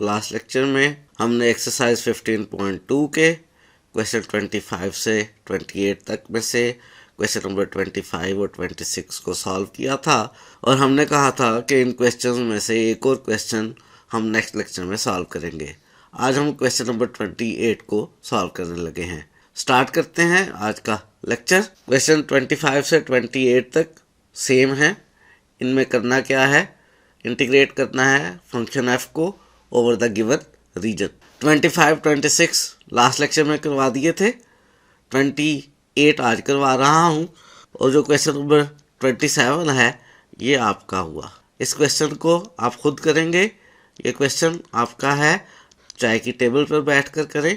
Last lecture में हमने exercise 15.2 के क्वेश्चन 25 से 28 तक में से क्वेश्चन नंबर 25 और 26 को सॉल्व किया था और हमने कहा था कि इन क्वेश्चंस में से एक और क्वेश्चन हम नेक्स्ट लेक्चर में सॉल्व करेंगे। आज हम क्वेश्चन नंबर 28 को सॉल्व करने लगे हैं। स्टार्ट करते हैं आज का लेक्चर। क्वेश्चन 25 से 28 तक सेम है। इनमें करना क्या है, इंटीग्रेट करना है फंक्शन एफ को over the given region. 25, 26 last lecture में करवा दिए थे, 28 आज करवा रहा हूँ और जो क्वेश्चन नंबर 27 है ये आपका हुआ। इस क्वेश्चन को आप खुद करेंगे। ये क्वेश्चन आपका है, चाय की टेबल पर बैठ कर करें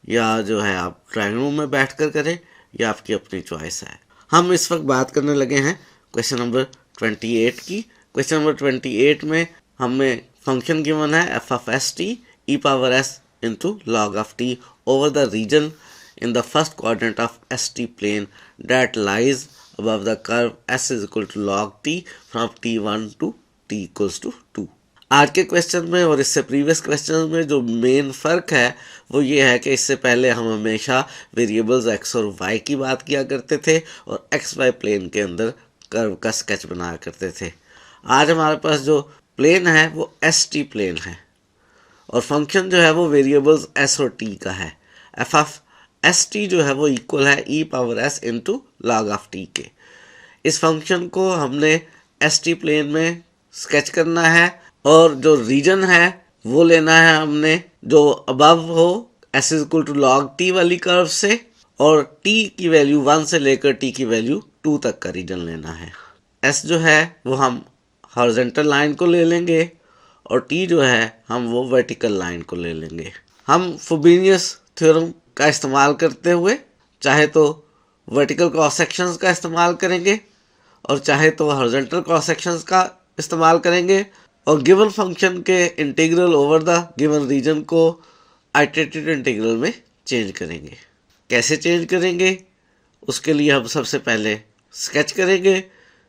या जो है आप ड्राइंग रूम में बैठ कर करें, यह आपकी अपनी चॉइस है। हम इस वक्त बात करने लगे हैं क्वेश्चन नंबर 28 की। क्वेश्चन नंबर 28 में हमें फंक्शन गिवन है F of S T E power S into log of T over the region in the first quadrant of ST plane that lies above the curve S is equal to log t from t1 to t equals to 2। आज के question में और इससे previous question में जो main फ़र्क है वो ये है कि इससे पहले हम हमेशा वेरिएबल्स x और y की बात किया करते थे और एक्स वाई प्लेन के अंदर कर्व का स्केच बनाया करते थे। आज हमारे पास जो प्लेन है वो एस टी प्लेन है और फंक्शन जो है वो वेरिएबल्स s और t का है। एफ ऑफ एस टी जो है वो इक्वल है e power S into log of t के। इस फंक्शन को हमने एस टी प्लेन में स्केच करना है और जो रीजन है वो लेना है हमने जो अबव हो S is equal to log T वाली कर्व से, और टी की वैल्यू 1 से लेकर टी की वैल्यू 2 तक का रीजन लेना है। एस जो है वो हम हॉरिजॉन्टल लाइन को ले लेंगे और टी जो है हम वो वर्टिकल लाइन को ले लेंगे। हम फ्रोबेनियस थ्योरम का इस्तेमाल करते हुए चाहे तो वर्टिकल क्रॉस सेक्शंस का इस्तेमाल करेंगे और चाहे तो हॉरिजॉन्टल क्रॉस सेक्शंस का इस्तेमाल करेंगे और गिवन फंक्शन के integral over the given region को आइटरेटिव इंटीग्रल में चेंज करेंगे। कैसे चेंज करेंगे उसके लिए हम सबसे पहले स्केच करेंगे।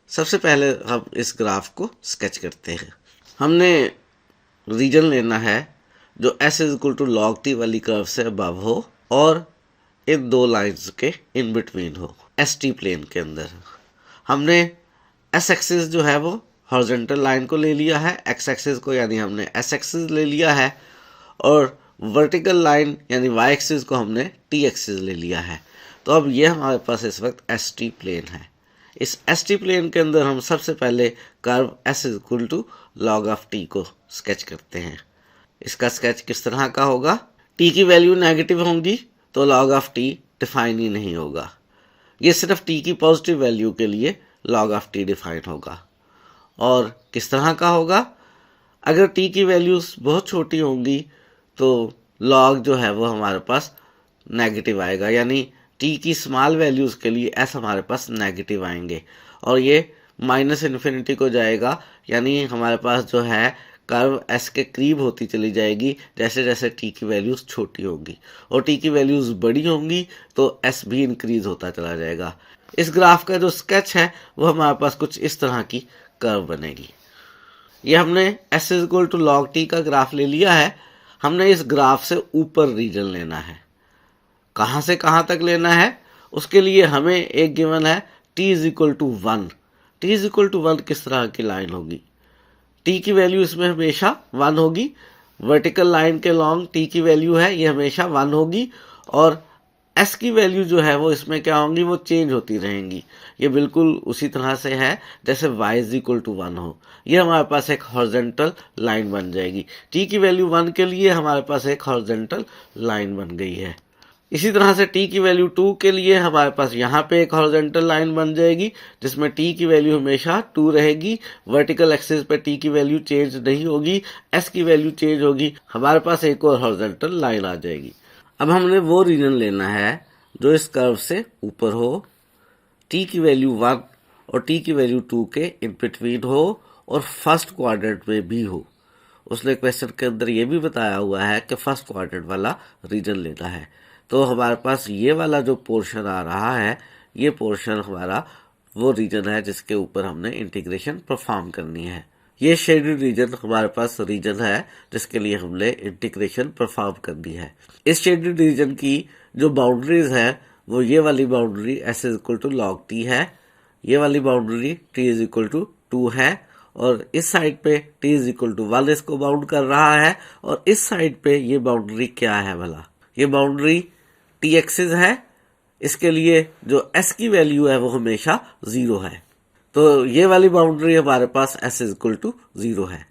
सबसे पहले हम इस ग्राफ को स्केच करते हैं। हमने रीजन लेना है जो S is equal to log T वाली कर्व से अबव हो और इन दो लाइंस के इन बिटवीन हो एस टी प्लेन के अंदर। हमने एस एक्सिस जो है वो हॉरिजॉन्टल लाइन को ले लिया है, एक्स एक्सिस को यानी हमने एस एक्सिस ले लिया है और वर्टिकल लाइन यानी वाई एक्सिस को हमने टी एक्सिस ले लिया है। तो अब ये हमारे पास इस वक्त एस टी प्लेन है। इस एस टी प्लेन के अंदर हम सबसे पहले curve S is equal to log of T को स्केच करते हैं। इसका स्केच किस तरह का होगा, टी की वैल्यू नेगेटिव होंगी तो लॉग ऑफ टी डिफाइन ही नहीं होगा। ये सिर्फ टी की पॉजिटिव वैल्यू के लिए लॉग ऑफ टी डिफाइन होगा। और किस तरह का होगा, अगर टी की वैल्यूज बहुत छोटी होंगी तो लॉग जो है वो हमारे पास नेगेटिव आएगा, यानी टी की स्मॉल वैल्यूज के लिए एस हमारे पास नेगेटिव आएंगे और ये माइनस इन्फिनिटी को जाएगा, यानी हमारे पास जो है कर्व एस के करीब होती चली जाएगी जैसे जैसे टी की वैल्यूज़ छोटी होंगी और टी की वैल्यूज़ बड़ी होंगी तो एस भी इंक्रीज होता चला जाएगा। इस ग्राफ का जो स्केच है वो हमारे पास कुछ इस तरह की कर्व बनेगी। ये हमने S is equal to log T का ग्राफ ले लिया है। हमने इस ग्राफ से ऊपर रीजन लेना है। कहाँ से कहाँ तक लेना है उसके लिए हमें एक गिवन है T is equal to 1। T is equal to 1 किस तरह की लाइन होगी, टी की वैल्यू इसमें हमेशा 1 होगी। वर्टिकल लाइन के लॉन्ग टी की वैल्यू है ये हमेशा 1 होगी और एस की वैल्यू जो है वो इसमें क्या होंगी, वो चेंज होती रहेंगी। ये बिल्कुल उसी तरह से है जैसे y इज इक्वल टू 1 हो। ये हमारे पास एक हॉरिजॉन्टल लाइन बन जाएगी। टी की वैल्यू 1 के लिए हमारे पास एक हॉरिजॉन्टल लाइन बन गई है। इसी तरह से टी की वैल्यू 2 के लिए हमारे पास यहाँ पे एक हॉरिजॉन्टल लाइन बन जाएगी जिसमें टी की वैल्यू हमेशा 2 रहेगी। वर्टिकल एक्सिस पे टी की वैल्यू चेंज नहीं होगी, एस की वैल्यू चेंज होगी, हमारे पास एक और हॉरिजॉन्टल लाइन आ जाएगी। अब हमने वो रीजन लेना है जो इस कर्व से ऊपर हो, टी की वैल्यू 1 और टी की वैल्यू 2 के इन बिटवीन हो और फर्स्ट क्वाड्रेंट में भी हो। उसने क्वेश्चन के अंदर ये भी बताया हुआ है कि फर्स्ट क्वाड्रेंट वाला रीजन लेना है। तो हमारे पास ये वाला जो पोर्शन आ रहा है ये पोर्शन हमारा वो रीजन है जिसके ऊपर हमने इंटीग्रेशन परफॉर्म करनी है। ये शेडेड रीजन हमारे पास रीजन है जिसके लिए हमने इंटीग्रेशन परफॉर्म करनी है। इस शेडेड रीजन की जो बाउंड्रीज है वो ये वाली boundary s is equal to log T है, ये वाली boundary t is equal to 2 है, और इस साइड पे t इज इक्वल टू 1 इसको बाउंड कर रहा है, और इस साइड पे ये बाउंड्री क्या है भला, ये बाउंड्री t एक्सिस है। इसके लिए जो s की वैल्यू है वो हमेशा 0 है, तो ये वाली बाउंड्री हमारे पास s इज इक्वल टू 0 है।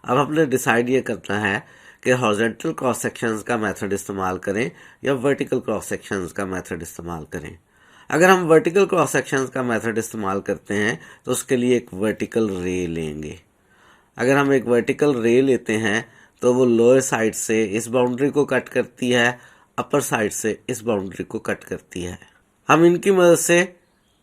अब हमने डिसाइड ये करना है कि हॉरिजॉन्टल क्रॉस सेक्शंस का मेथड इस्तेमाल करें या वर्टिकल क्रॉस सेक्शंस का मेथड इस्तेमाल करें। अगर हम वर्टिकल क्रॉस सेक्शंस का मेथड इस्तेमाल करते हैं तो उसके लिए एक वर्टिकल रे लेंगे। अगर हम एक वर्टिकल रे लेते हैं तो वो लोअर साइड से इस बाउंड्री को कट करती है, अपर साइड से इस बाउंड्री को कट करती है। हम इनकी मदद से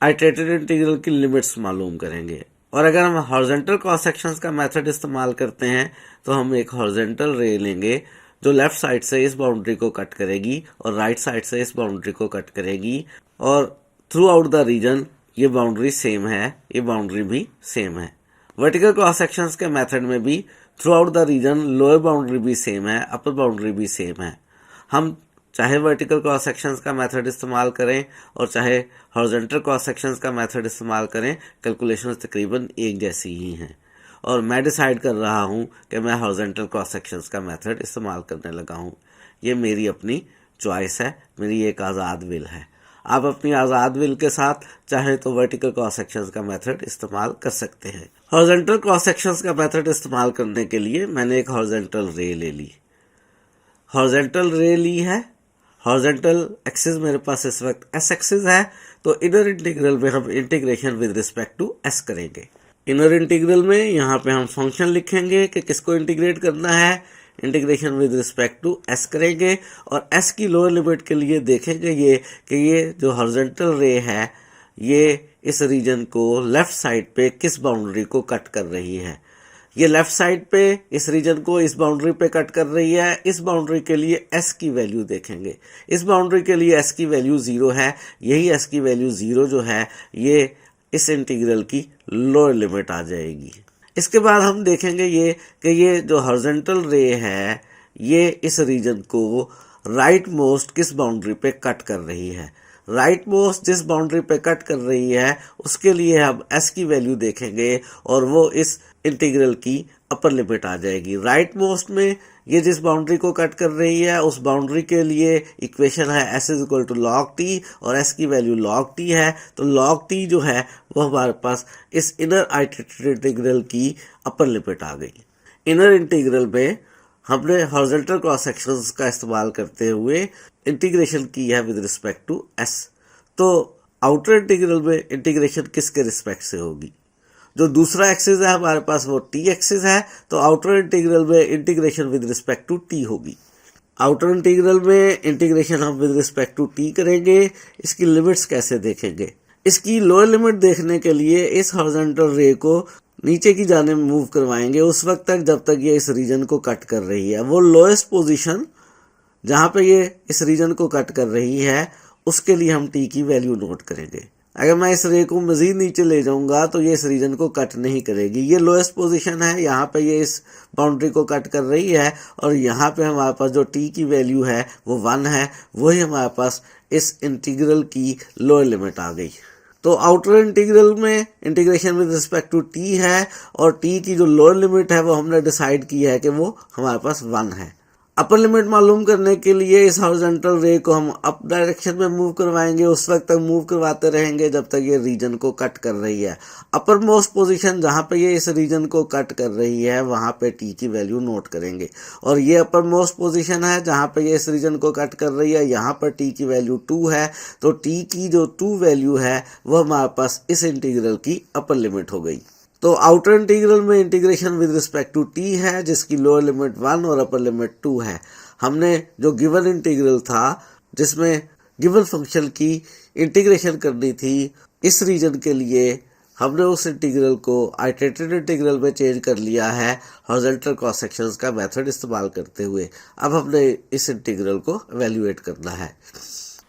आइटरेटेड इंटीग्रल की लिमिट्स मालूम करेंगे। और अगर हम हॉरिजॉन्टल क्रॉस सेक्शंस का मेथड इस्तेमाल करते हैं तो हम एक हॉरिजॉन्टल रे लेंगे जो लेफ्ट साइड से इस बाउंड्री को कट करेगी और राइट साइड से इस बाउंड्री को कट करेगी, और थ्रू आउट द रीजन ये बाउंड्री सेम है, ये बाउंड्री भी सेम है। वर्टिकल क्रॉस सेक्शंस के मेथड में भी throughout the region lower boundary भी सेम है, अपर बाउंड्री भी सेम है। हम चाहे वर्टिकल क्रॉस सेक्शंस का मेथड इस्तेमाल करें और चाहे हॉरिजॉन्टल क्रॉस सेक्शंस का मेथड इस्तेमाल करें, कैलकुलेशंस तकरीबन एक जैसी ही हैं। और मैं डिसाइड कर रहा हूं कि मैं हॉरिजॉन्टल क्रॉस सेक्शंस का मेथड इस्तेमाल करने लगा हूं। ये मेरी अपनी चॉइस है, मेरी एक आज़ाद विल है। आप अपनी आज़ाद विल के साथ चाहे तो वर्टिकल क्रॉस सेक्शंस का मेथड इस्तेमाल कर सकते हैं। हॉरिजॉन्टल क्रॉस सेक्शंस का मेथड इस्तेमाल करने के लिए मैंने एक हॉरिजॉन्टल रे ले ली, हॉरिजॉन्टल रे ली है। हॉरिजॉन्टल एक्सिस मेरे पास इस वक्त s एक्सिस है, तो इनर इंटीग्रल में हम integration with respect to s करेंगे। इनर इंटीग्रल में यहाँ पे हम फंक्शन लिखेंगे कि किसको इंटीग्रेट करना है, integration with respect to s करेंगे, और s की लोअर लिमिट के लिए देखेंगे ये कि ये जो हॉरिजॉन्टल रे है ये इस रीजन को लेफ्ट साइड पे किस बाउंड्री को कट कर रही है। ये लेफ्ट साइड पे इस रीजन को इस बाउंड्री पे कट कर रही है। इस बाउंड्री के लिए s की वैल्यू देखेंगे, इस बाउंड्री के लिए s की वैल्यू 0 है, यही s की वैल्यू 0 जो है ये इस इंटीग्रल की लोअर लिमिट आ जाएगी। इसके बाद हम देखेंगे ये कि ये जो हॉरिजॉन्टल रे है ये इस रीजन को राइट मोस्ट किस बाउंड्री पे कट कर रही है। राइट मोस्ट जिस बाउंड्री पे कट कर रही है उसके लिए हम s की वैल्यू देखेंगे और वो इस इंटीग्रल की अपर लिमिट आ जाएगी। राइट मोस्ट में ये जिस बाउंड्री को कट कर रही है उस बाउंड्री के लिए इक्वेशन है s is equal to log T, और s की वैल्यू लॉग टी है, तो लॉग टी जो है वो हमारे पास इस इनर आइटरेटेड इंटीग्रल की अपर लिमिट आ गई। इनर इंटीग्रल में हमने हॉरिजॉन्टल क्रॉस सेक्शंस का इस्तेमाल करते हुए इंटीग्रेशन की है विद रिस्पेक्ट टू s। तो आउटर इंटीग्रल में इंटीग्रेशन किसके रिस्पेक्ट से होगी, जो दूसरा एक्सिस है हमारे पास वो t एक्सिस है, तो आउटर इंटीग्रल में integration with respect to t होगी। आउटर इंटीग्रल में इंटीग्रेशन हम विद रिस्पेक्ट टू t करेंगे। इसकी लिमिट्स कैसे देखेंगे, इसकी लोअर लिमिट देखने के लिए इस हॉरिजॉन्टल रे को नीचे की जाने में मूव करवाएंगे उस वक्त तक जब तक ये इस रीजन को कट कर रही है। वो लोएस्ट पोजीशन जहाँ पे ये इस रीजन को कट कर रही है उसके लिए हम t की वैल्यू नोट करेंगे। अगर मैं इस रे को मजीद नीचे ले जाऊंगा तो ये इस रीजन को कट नहीं करेगी। ये लोएस्ट पोजीशन है, यहाँ पे ये इस बाउंड्री को कट कर रही है, और यहाँ पे हमारे पास जो t की वैल्यू है वो 1 है, वही हमारे पास इस इंटीग्रल की लोअर लिमिट आ गई। तो आउटर इंटीग्रल में integration with respect to t है, और t की जो लोअर लिमिट है वो हमने डिसाइड की है कि वो हमारे पास 1 है। अपर लिमिट मालूम करने के लिए इस हॉरिजॉन्टल रे को हम अप डायरेक्शन में मूव करवाएंगे, उस वक्त तक मूव करवाते रहेंगे जब तक ये रीजन को कट कर रही है। अपर मोस्ट पोजीशन जहाँ पे ये इस रीजन को कट कर रही है वहाँ पे t की वैल्यू नोट करेंगे, और ये अपर मोस्ट पोजीशन है जहाँ पे ये इस रीजन को कट कर रही है, यहाँ पर t की वैल्यू 2 है, तो t की जो 2 वैल्यू है वो हमारे पास इस इंटीग्रल की अपर लिमिट हो गई। तो आउटर इंटीग्रल में integration with respect to t है जिसकी लोअर लिमिट 1 और अपर लिमिट 2 है। हमने जो गिवन इंटीग्रल था जिसमें गिवन फंक्शन की इंटीग्रेशन करनी थी इस रीजन के लिए, हमने उस इंटीग्रल को आइटरेटेड इंटीग्रल में चेंज कर लिया है हॉरिजॉन्टल क्रॉस सेक्शंस का मेथड इस्तेमाल करते हुए। अब हमने इस इंटीग्रल को एवेल्युएट करना है।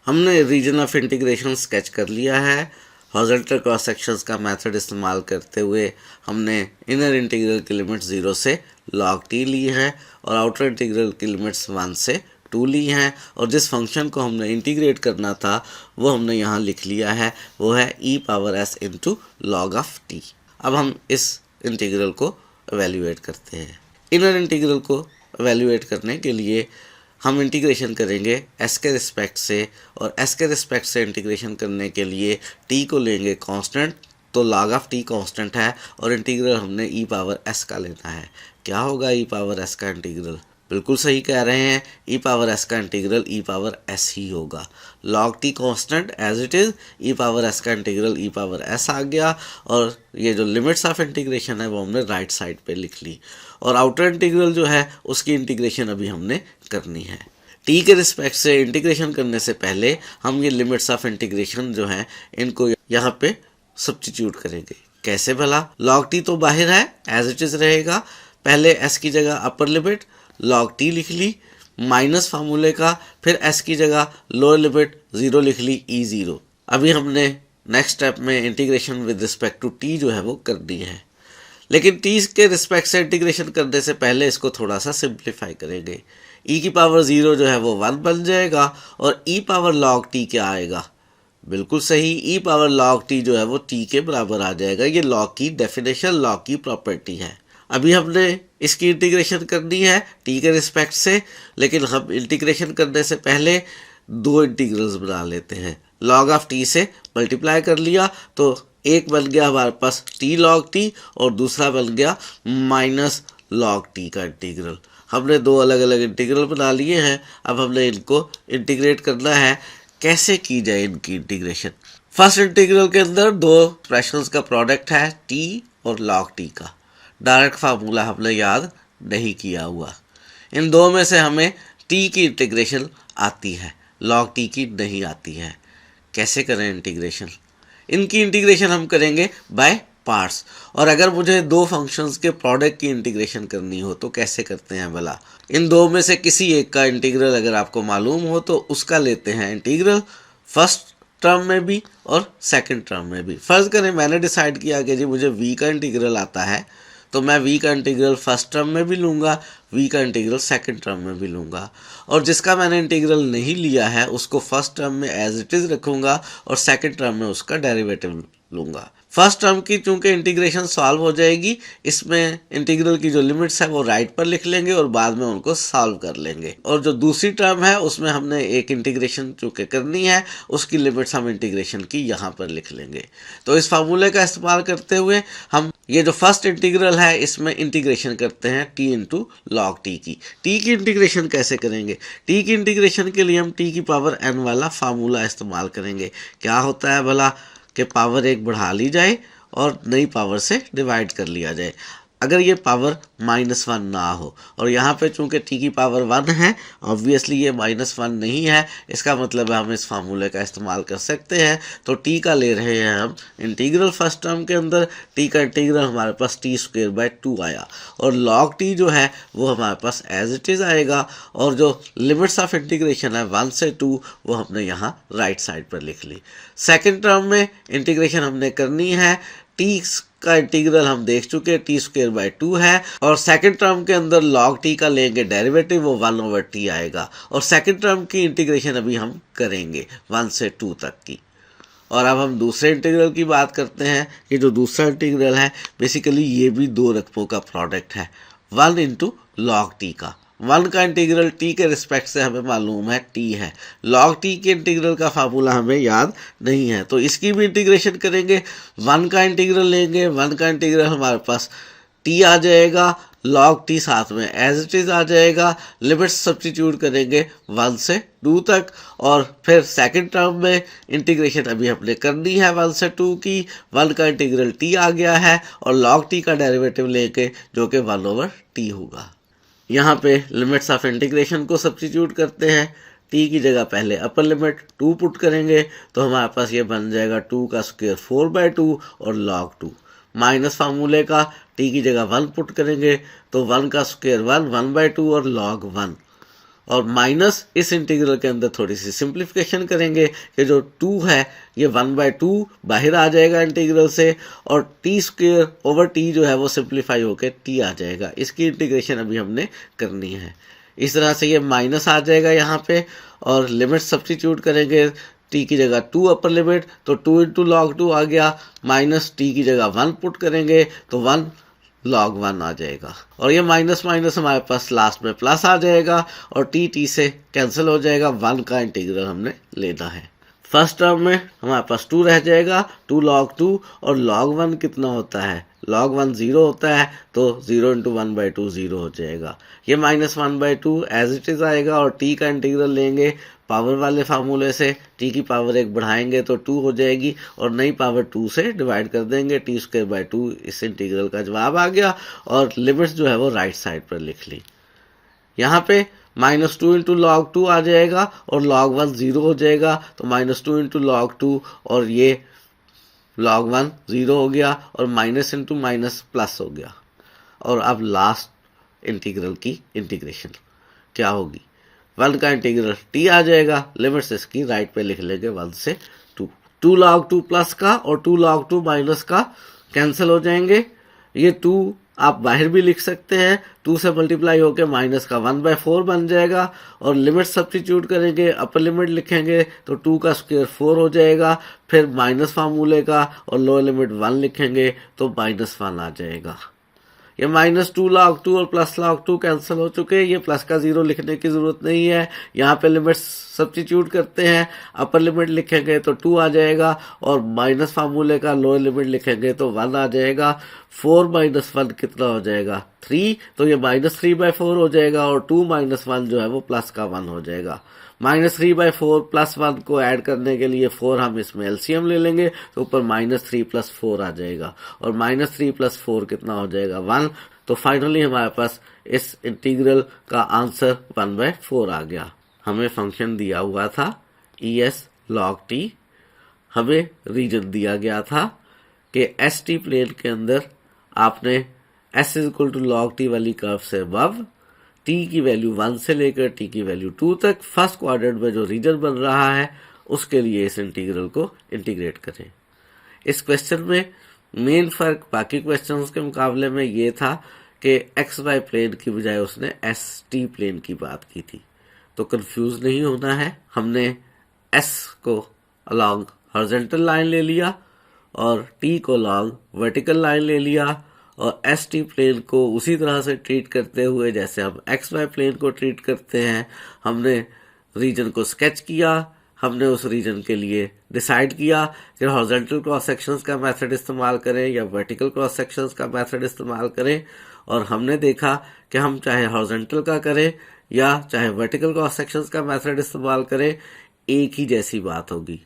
हमने रीजन ऑफ इंटीग्रेशन स्केच कर लिया है। हॉरिजॉन्टल क्रॉस सेक्शंस का मेथड इस्तेमाल करते हुए हमने इनर इंटीग्रल की लिमिट 0 से log t ली है और आउटर इंटीग्रल की लिमिट्स 1 से 2 ली हैं, और जिस फंक्शन को हमने इंटीग्रेट करना था वो हमने यहाँ लिख लिया है, वो है e⁻s into log of t। अब हम इस इंटीग्रल को एवेल्यूएट करते हैं। इनर इंटीग्रल को एवेल्यूएट करने के लिए हम इंटीग्रेशन करेंगे s के रिस्पेक्ट से, और s के रिस्पेक्ट से इंटीग्रेशन करने के लिए t को लेंगे कांस्टेंट, तो log ऑफ t कांस्टेंट है और इंटीग्रल हमने e⁻s का लेना है। क्या होगा e⁻s का इंटीग्रल? बिल्कुल सही कह रहे हैं, e⁻s का इंटीग्रल e⁻s ही होगा। log t constant as it is, e⁻s का इंटीग्रल e⁻s आ गया, और ये जो लिमिट्स ऑफ इंटीग्रेशन है वो हमने राइट साइड पे लिख ली, और आउटर इंटीग्रल जो है उसकी इंटीग्रेशन अभी हमने करनी है। t के रिस्पेक्ट से इंटीग्रेशन करने से पहले हम ये लिमिट्स ऑफ इंटीग्रेशन जो हैं इनको यहाँ पे सब्स्टिट्यूट करेंगे। कैसे भला? log t तो बाहर है, एज इट इज़ रहेगा। पहले s की जगह अपर लिमिट log t लिख ली माइनस फार्मूले का, फिर s की जगह लोअर लिमिट 0 लिख ली e0। अभी हमने नेक्स्ट स्टेप में integration with respect to t जो है वो करनी है, लेकिन t के रिस्पेक्ट से इंटीग्रेशन करने से पहले इसको थोड़ा सा सिंप्लीफाई करेंगे। e⁻0 जो है वो 1 बन जाएगा, और e⁻log t क्या आएगा? बिल्कुल सही, e⁻log t जो है वो t के बराबर आ जाएगा। ये log की डेफिनेशन, log की प्रॉपर्टी है। अभी हमने इसकी इंटीग्रेशन करनी है t के रिस्पेक्ट से, लेकिन हम इंटीग्रेशन करने से पहले दो इंटीग्रल्स बना लेते हैं। log ऑफ t से मल्टीप्लाई कर लिया तो एक बन गया हमारे पास t log t, और दूसरा बन गया माइनस log t का इंटीग्रल। हमने दो अलग अलग इंटीग्रल बना लिए हैं, अब हमने इनको इंटीग्रेट करना है। कैसे की जाए इनकी इंटीग्रेशन? फर्स्ट इंटीग्रल के अंदर दो एक्सप्रेशंस का प्रोडक्ट है t और log t का। डायरेक्ट फार्मूला हमने याद नहीं किया हुआ। इन दो में से हमें t की इंटीग्रेशन आती है, log t की नहीं आती है। कैसे करें इंटीग्रेशन? इनकी इंटीग्रेशन हम करेंगे बाय पार्ट्स, और अगर मुझे दो फंक्शंस के प्रोडक्ट की इंटीग्रेशन करनी हो तो कैसे करते हैं भला? इन दो में से किसी एक का इंटीग्रल अगर आपको मालूम हो तो उसका लेते हैं इंटीग्रल, फर्स्ट टर्म में भी और सेकंड टर्म में भी। फर्ज करें मैंने डिसाइड किया कि जी मुझे v का इंटीग्रल आता है, तो मैं v का इंटीग्रल फर्स्ट टर्म में भी लूँगा, v का इंटीग्रल सेकंड टर्म में भी लूँगा, और जिसका मैंने इंटीग्रल नहीं लिया है उसको फर्स्ट टर्म में एज इट इज़ रखूँगा और सेकंड टर्म में उसका डेरिवेटिव लूँगा। फर्स्ट टर्म की चूंकि इंटीग्रेशन सॉल्व हो जाएगी, इसमें इंटीग्रल की जो लिमिट्स है वो राइट पर लिख लेंगे और बाद में उनको सॉल्व कर लेंगे, और जो दूसरी टर्म है उसमें हमने एक इंटीग्रेशन चूंकि करनी है उसकी लिमिट्स हम इंटीग्रेशन की यहाँ पर लिख लेंगे। तो इस फार्मूले का इस्तेमाल करते हुए हम ये जो फर्स्ट इंटीग्रल है इसमें इंटीग्रेशन करते हैं t इंटू log t की। t की इंटीग्रेशन कैसे करेंगे? t की इंटीग्रेशन के लिए हम t की पावर n वाला फार्मूला इस्तेमाल करेंगे। क्या होता है भला कि पावर एक बढ़ा ली जाए और नई पावर से डिवाइड कर लिया जाए, अगर ये पावर -1 ना हो, और यहाँ पे चूंकि t की पावर 1 है, ऑब्वियसली ये -1 नहीं है, इसका मतलब है हम इस फार्मूले का इस्तेमाल कर सकते हैं। तो t का ले रहे हैं हम इंटीग्रल फर्स्ट टर्म के अंदर, t का इंटीग्रल हमारे पास t²/2 आया, और log t जो है वो हमारे पास एज इट इज़ आएगा, और जो लिमिट्स ऑफ इंटीग्रेशन है 1 से 2 वो हमने यहाँ राइट साइड पर लिख ली। सेकेंड टर्म में इंटीग्रेशन हमने करनी है, t का इंटीग्रल हम देख चुके t²/2 है, और सेकंड टर्म के अंदर log t का लेंगे डेरिवेटिव, वो 1/t आएगा, और सेकंड टर्म की इंटीग्रेशन अभी हम करेंगे 1 से 2 तक की। और अब हम दूसरे इंटीग्रल की बात करते हैं कि जो दूसरा इंटीग्रल है बेसिकली ये भी दो रकमों का प्रोडक्ट है, 1 इंटू log t का। 1 का इंटीग्रल t के रिस्पेक्ट से हमें मालूम है t है, log t के इंटीग्रल का फार्मूला हमें याद नहीं है, तो इसकी भी इंटीग्रेशन करेंगे। 1 का इंटीग्रल लेंगे, 1 का इंटीग्रल हमारे पास t आ जाएगा, log t साथ में एज इट इज़ आ जाएगा, लिमिट्स सब्स्टिट्यूट करेंगे 1 से 2 तक, और फिर सेकंड टर्म में इंटीग्रेशन अभी हमने करनी है 1 से 2 की। 1 का इंटीग्रल t आ गया है, और log t का डेरिवेटिव लेके जो कि 1/t होगा। यहाँ पे लिमिट्स ऑफ इंटीग्रेशन को सब्स्टिट्यूट करते हैं। t की जगह पहले अपर लिमिट 2 पुट करेंगे तो हमारे पास ये बन जाएगा 2 का स्क्वायर 4/2 और log 2, माइनस फार्मूले का t की जगह 1 पुट करेंगे तो 1 का स्क्वायर 1 1/2 और log 1, और माइनस इस इंटीग्रल के अंदर थोड़ी सी सिंप्लीफिकेशन करेंगे कि जो 2 है ये 1/2 बाहर आ जाएगा इंटीग्रल से, और t² जो है वो सिंप्लीफाई होकर t आ जाएगा। इसकी इंटीग्रेशन अभी हमने करनी है। इस तरह से ये माइनस आ जाएगा यहाँ पे, और लिमिट सब्स्टिट्यूट करेंगे। t की जगह 2 अपर लिमिट, तो 2 × log 2 आ गया, माइनस t की जगह 1 पुट करेंगे तो 1 log 1 आ जाएगा, और ये माइनस माइनस हमारे पास लास्ट में प्लस आ जाएगा, और t से कैंसिल हो जाएगा। 1 का इंटीग्रल हमने लेना है। फर्स्ट टर्म में हमारे पास 2 रह जाएगा, 2 log 2, और log 1 कितना होता है, log 1 0 होता है, तो 0 × 1/2 0 हो जाएगा। ये -1/2 एज इट इज़ आएगा, और t का इंटीग्रल लेंगे पावर वाले फार्मूले से, t की पावर 1 बढ़ाएंगे तो 2 हो जाएगी, और नई पावर 2 से डिवाइड कर देंगे, t²/2 इस इंटीग्रल का जवाब आ गया, और लिमिट्स जो है वो राइट साइड पर लिख ली। यहाँ पे -2 × log 2 आ जाएगा, और log 1 0 हो जाएगा, तो -2 × log 2, और ये log 1 0 हो गया, और माइनस इंटू माइनस प्लस हो गया। और अब लास्ट इंटीग्रल की इंटीग्रेशन क्या होगी, 1 का इंटीग्रल t आ जाएगा, लिमिट्स इसकी राइट पे लिख लेंगे 1 से 2। 2 log 2 प्लस का और 2 log 2 माइनस का कैंसिल हो जाएंगे। ये 2 आप बाहर भी लिख सकते हैं, 2 से मल्टीप्लाई होकर माइनस का 1/4 बन जाएगा, और लिमिट सब्स्टिट्यूट करेंगे, अपर लिमिट लिखेंगे तो 2 का स्क्वायर 4 हो जाएगा, फिर माइनस फार्मूले का और लोअर लिमिट 1 लिखेंगे तो -1 आ जाएगा। ये -2 log 2 और प्लस log 2 कैंसिल हो चुके हैं, ये प्लस का 0 लिखने की ज़रूरत नहीं है। यहाँ पे लिमिट सब्स्टिट्यूट करते हैं, अपर लिमिट लिखेंगे तो 2 आ जाएगा, और माइनस फार्मूले का लोअर लिमिट लिखेंगे तो 1 आ जाएगा। 4 - 1 कितना हो जाएगा, 3, तो ये -3/4 हो जाएगा, और 2 - 1 जो है वो प्लस का 1 हो जाएगा। -3/4 प्लस 1 को ऐड करने के लिए 4 हम इसमें एलसीएम ले लेंगे, तो ऊपर -3 + 4 आ जाएगा, और -3 + 4 कितना हो जाएगा, 1। तो फाइनली हमारे पास इस इंटीग्रल का आंसर 1/4 आ गया। हमें फंक्शन दिया हुआ था ES log t, हमें रीजन दिया गया था कि ST प्लेन के अंदर आपने S = log t वाली कर्व से अबव t की वैल्यू 1 से लेकर t की वैल्यू 2 तक फर्स्ट क्वाड्रेंट में जो रीजन बन रहा है उसके लिए इस इंटीग्रल को इंटीग्रेट करें। इस क्वेश्चन में मेन फर्क बाकी क्वेश्चंस के मुकाबले में ये था कि XY प्लेन की बजाय उसने ST प्लेन की बात की थी, तो कंफ्यूज नहीं होना है। हमने S को अलॉन्ग हॉरिजॉन्टल लाइन ले लिया, और T को अलॉन्ग वर्टिकल लाइन ले लिया, और ST प्लेन को उसी तरह से ट्रीट करते हुए जैसे हम XY प्लेन को ट्रीट करते हैं। हमने रीजन को स्केच किया, हमने उस रीजन के लिए डिसाइड किया कि हॉरिजॉन्टल क्रॉस सेक्शंस का मेथड इस्तेमाल करें या वर्टिकल क्रॉस सेक्शंस का मेथड इस्तेमाल करें, और हमने देखा कि हम चाहे हॉरिजॉन्टल का करें या चाहे वर्टिकल क्रॉस सेक्शंस का मेथड इस्तेमाल करें, एक ही जैसी बात होगी।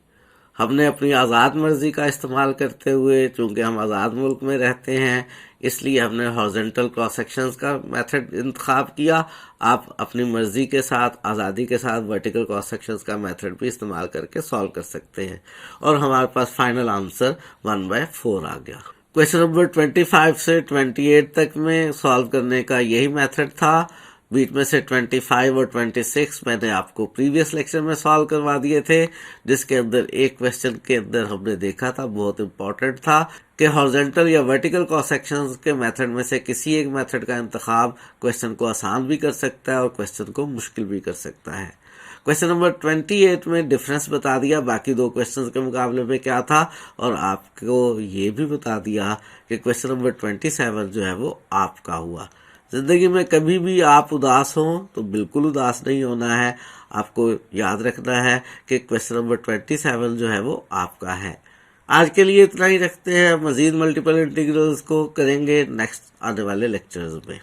हमने अपनी आज़ाद मर्जी का इस्तेमाल करते हुए, चूँकि हम आज़ाद मुल्क में रहते हैं, इसलिए हमने हॉरिजॉन्टल क्रॉस सेक्शंस का मेथड इंतखाब किया। आप अपनी मर्जी के साथ, आज़ादी के साथ वर्टिकल क्रॉस सेक्शंस का मेथड भी इस्तेमाल करके सॉल्व कर सकते हैं, और हमारे पास फाइनल आंसर 1/4 आ गया। क्वेश्चन नंबर 25 से 28 तक में सॉल्व करने का यही मेथड था। बीच में से 25 और 26 मैंने आपको प्रीवियस लेक्चर में सॉल्व करवा दिए थे, जिसके अंदर एक क्वेश्चन के अंदर हमने देखा था, बहुत इंपॉर्टेंट था, कि हॉरिजॉन्टल या वर्टिकल क्रॉस सेक्शंस के मेथड में से किसी एक मेथड का इंतखाब क्वेश्चन को आसान भी कर सकता है और क्वेश्चन को मुश्किल भी कर सकता है। क्वेश्चन नंबर 28 में डिफरेंस बता दिया बाकी दो क्वेश्चंस के मुकाबले में क्या था, और आपको ये भी बता दिया कि क्वेश्चन नंबर 27 जो है वो आपका हुआ। ज़िंदगी में कभी भी आप उदास हों तो बिल्कुल उदास नहीं होना है, आपको याद रखना है कि क्वेश्चन नंबर 27 जो है वो आपका है। आज के लिए इतना ही रखते हैं, मज़ीद मल्टीपल इंटीग्रल्स को करेंगे नेक्स्ट आने वाले लेक्चर्स में।